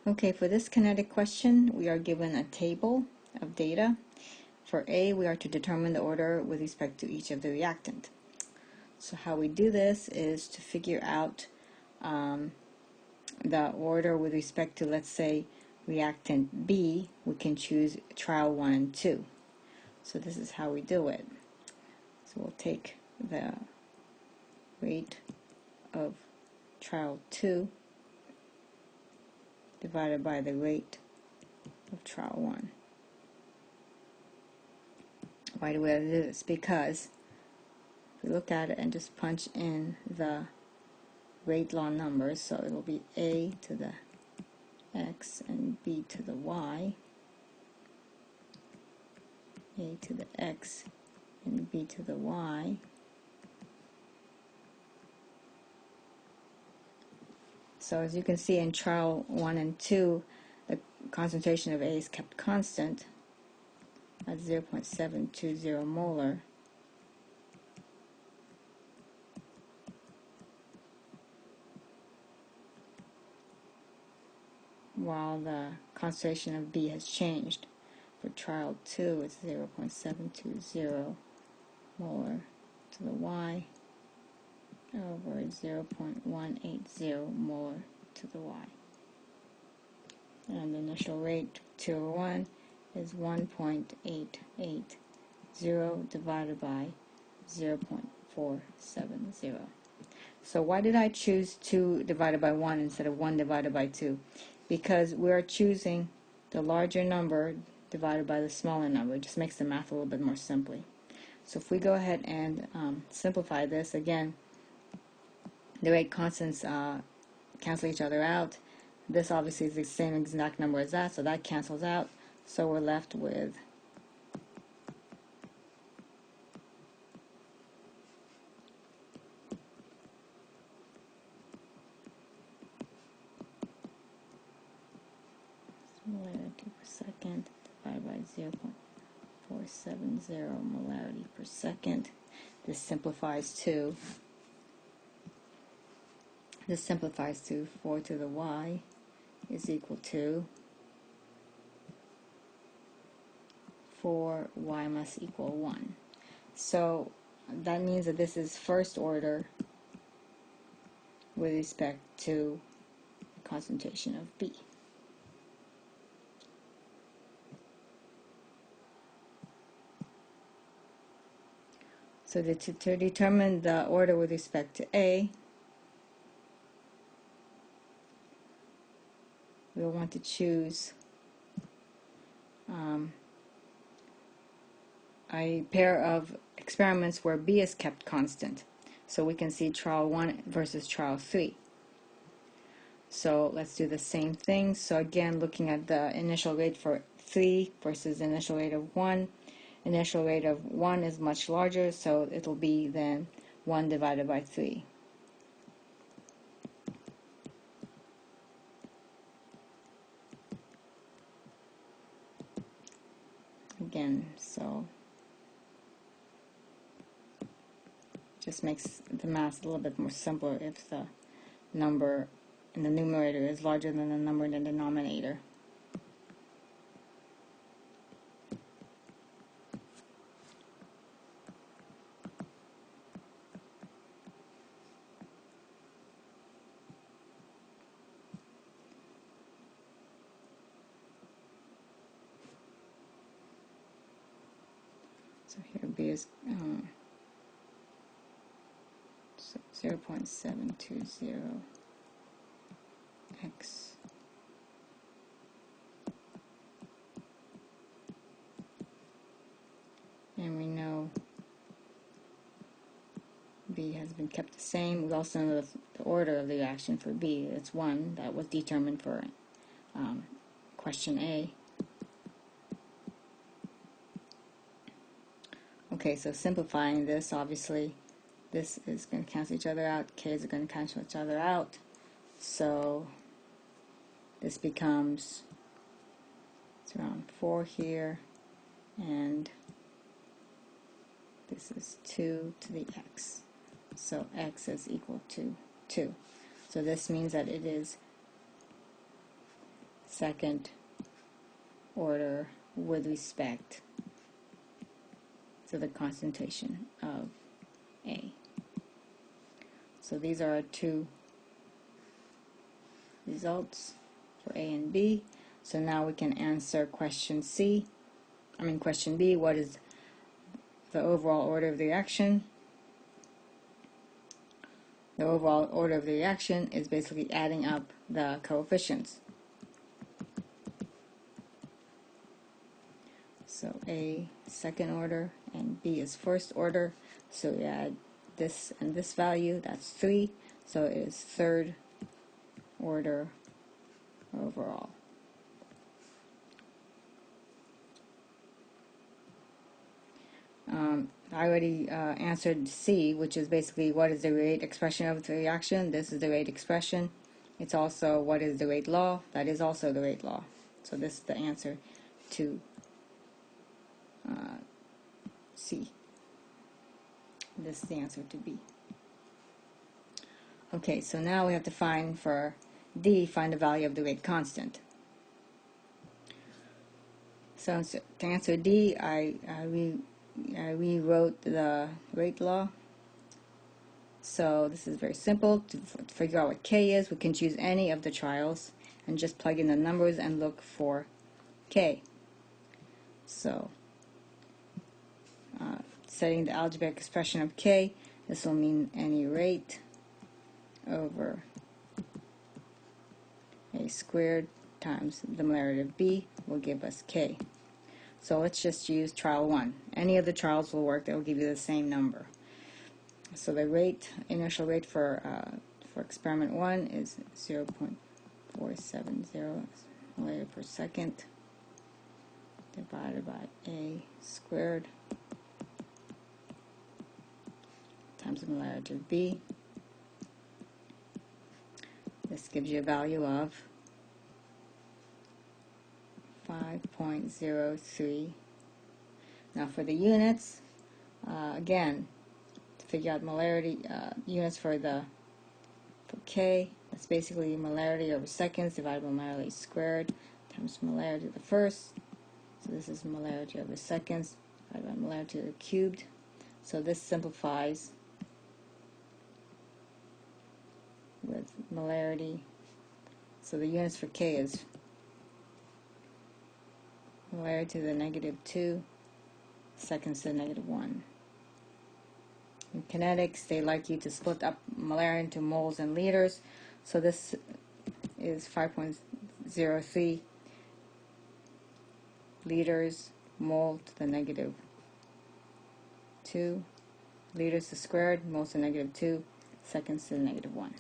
Okay, for this kinetic question, we are given a table of data. For A, we are to determine the order with respect to each of the reactant. So how we do this is to figure out the order with respect to, let's say, reactant B. We can choose trial 1 and 2. So this is how we do it. So we'll take the rate of trial 2 divided by the rate of trial 1. Why do we have to do this? Because if we look at it and just punch in the rate law numbers, so it will be A to the X and B to the Y, A to the X and B to the Y. So as you can see in trial 1 and 2, the concentration of A is kept constant at 0.720 molar. While the concentration of B has changed. For trial 2, it's 0.720 molar to the Y over 0.180 molar to the Y. And the initial rate, 201, is 1.880 divided by 0.470. So why did I choose 2 divided by 1 instead of 1 divided by 2? Because we are choosing the larger number divided by the smaller number. It just makes the math a little bit more simply. So if we go ahead and simplify this, again, the rate constants cancel each other out. This obviously is the same exact number as that, so that cancels out. So we're left with molarity per second divided by 0.470 molarity per second. This simplifies to 4 to the Y is equal to 4Y must equal 1. So that means that this is first order with respect to concentration of B. So to determine the order with respect to A, we'll want to choose a pair of experiments where B is kept constant. So we can see trial 1 versus trial 3. So let's do the same thing. So again, looking at the initial rate for 3 versus the initial rate of 1. Initial rate of 1 is much larger, so it'll be then 1 divided by 3. Again, so just makes the math a little bit more simpler if the number in the numerator is larger than the number in the denominator. So here B is 0.720 x and we know B has been kept the same. We also know the order of the reaction for B. It's 1. That was determined for question A. Okay, so simplifying this, obviously this is going to cancel each other out, K's are going to cancel each other out, so this becomes, it's around 4 here, and this is 2 to the x, so x is equal to 2. So this means that it is second order with respect to the concentration of A. So these are our two results for A and B. So now we can answer question B, what is the overall order of the reaction? The overall order of the reaction is basically adding up the coefficients. So A second order and B is first order. So we add this and this value, that's 3. So it is third order overall. I already answered C, which is basically what is the rate expression of the reaction. This is the rate expression. It's also what is the rate law. That is also the rate law. So this is the answer to C. This is the answer to B. Okay, so now we have to find for D, find the value of the rate constant. So to answer D, I rewrote the rate law. So this is very simple. To figure out what K is, we can choose any of the trials and just plug in the numbers and look for K. So setting the algebraic expression of K, this will mean any rate over A squared times the molarity of B will give us K. So let's just use trial 1. Any of the trials will work. They will give you the same number. So the rate, initial rate for experiment 1 is 0.470 milliliter per second divided by A squared times the molarity of B. This gives you a value of 5.03. Now for the units, again, to figure out molarity units for K, that's basically molarity over seconds divided by molarity squared times molarity of the first. So this is molarity over seconds divided by molarity of the cubed. So this simplifies with molarity. So the units for K is molarity to the -2, seconds to the -1. In kinetics, they like you to split up molarity into moles and liters. So this is 5.03 liters mole to the -2, liters to the squared, moles to the -2, seconds to the -1.